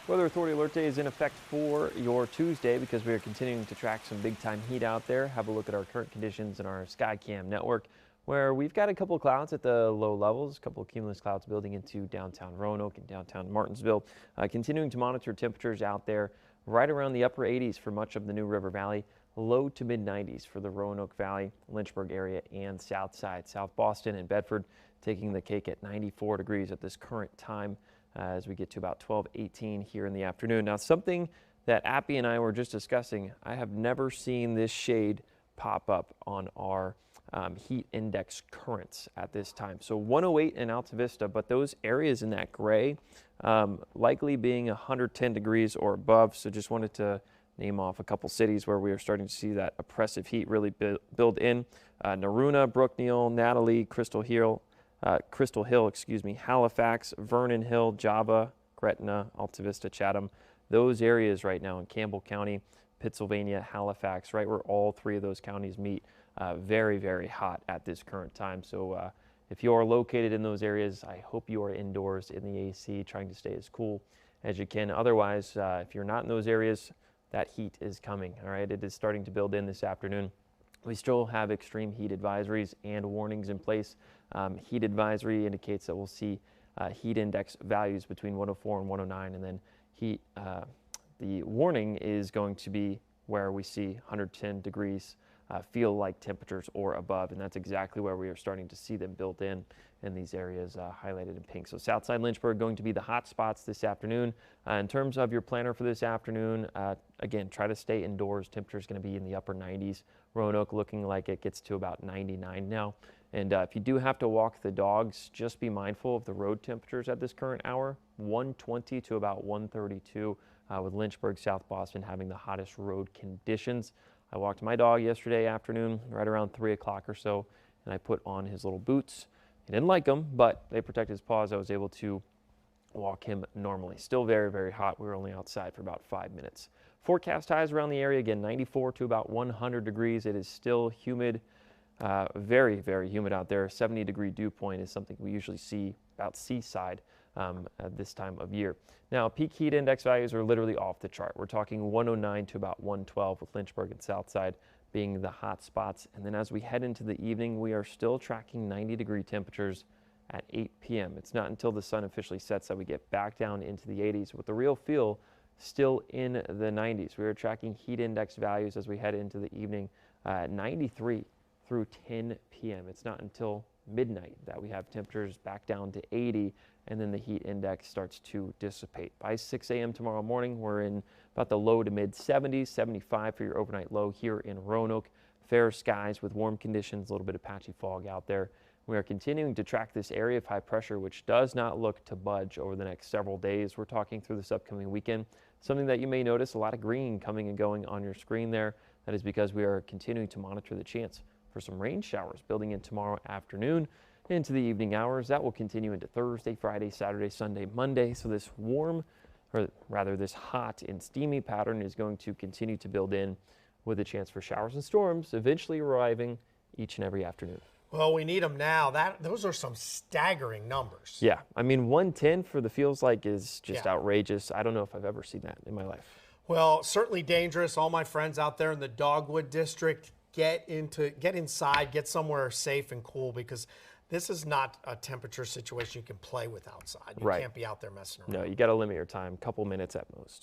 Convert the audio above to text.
Weather Authority Alert Day is in effect for your Tuesday because we are continuing to track some big time heat out there. Have a look at our current conditions in our SkyCam network, where we've got a couple of clouds at the low levels, a couple of cumulus clouds building into downtown Roanoke and downtown Martinsville. Continuing to monitor temperatures out there right around the upper 80s for much of the New River Valley, low to mid 90s for the Roanoke Valley, Lynchburg area, and south side. South Boston and Bedford taking the cake at 94 degrees at this current time, as we get to about 12:18 here in the afternoon. Now, something that Appy and I were just discussing, I have never seen this shade pop up on our heat index currents at this time. So 108 in Alta Vista, but those areas in that gray likely being 110 degrees or above. So just wanted to name off a couple cities where we are starting to see that oppressive heat really build in. Naruna, Brookneal, Natalie, Crystal Hill, Halifax, Vernon Hill, Java, Gretna, Alta Vista, Chatham. Those areas right now in Campbell County, Pittsylvania, Halifax, right where all three of those counties meet, very, very hot at this current time. So if you are located in those areas, I hope you are indoors in the AC, trying to stay as cool as you can. Otherwise, if you're not in those areas, that heat is coming. All right, it is starting to build in this afternoon. We still have extreme heat advisories and warnings in place. Heat advisory indicates that we'll see heat index values between 104 and 109, and then the warning is going to be where we see 110 degrees feel like temperatures or above, and that's exactly where we are starting to see them built in these areas highlighted in pink. So Southside Lynchburg going to be the hot spots this afternoon. In terms of your planner for this afternoon, again, try to stay indoors. Temperature is going to be in the upper 90s. Roanoke looking like it gets to about 99 now. And if you do have to walk the dogs, just be mindful of the road temperatures at this current hour, 120 to about 132, with Lynchburg, South Boston having the hottest road conditions. I walked my dog yesterday afternoon, right around 3 o'clock or so, and I put on his little boots. He didn't like them, but they protect his paws. I was able to walk him normally. Still very, very hot. We were only outside for about 5 minutes. Forecast highs around the area, again, 94 to about 100 degrees. It is still humid, very, very humid out there. 70-degree dew point is something we usually see about Seaside at this time of year. Now, peak heat index values are literally off the chart. We're talking 109 to about 112 with Lynchburg and Southside being the hot spots. And then as we head into the evening, we are still tracking 90-degree temperatures at 8 p.m. It's not until the sun officially sets that we get back down into the 80s, with the real feel still in the 90s. We are tracking heat index values as we head into the evening at 93 through 10 p.m. It's not until midnight that we have temperatures back down to 80, and then the heat index starts to dissipate. By 6 a.m. tomorrow morning, we're in about the low to mid 70s, 75 for your overnight low here in Roanoke. Fair skies with warm conditions, a little bit of patchy fog out there. We are continuing to track this area of high pressure, which does not look to budge over the next several days. We're talking through this upcoming weekend. Something that you may notice, a lot of green coming and going on your screen there. That is because we are continuing to monitor the chance for some rain showers building in tomorrow afternoon into the evening hours. That will continue into Thursday, Friday, Saturday, Sunday, Monday. So this warm, or rather this hot and steamy pattern is going to continue to build in, with a chance for showers and storms eventually arriving each and every afternoon. Well, we need them now. Those are some staggering numbers. Yeah, I mean 110 for the feels like is just outrageous. I don't know if I've ever seen that in my life. Well, certainly dangerous. All my friends out there in the Dogwood District, get inside, get somewhere safe and cool, because this is not a temperature situation you can play with outside. You can't be out there messing around. No, you got to limit your time, couple minutes at most.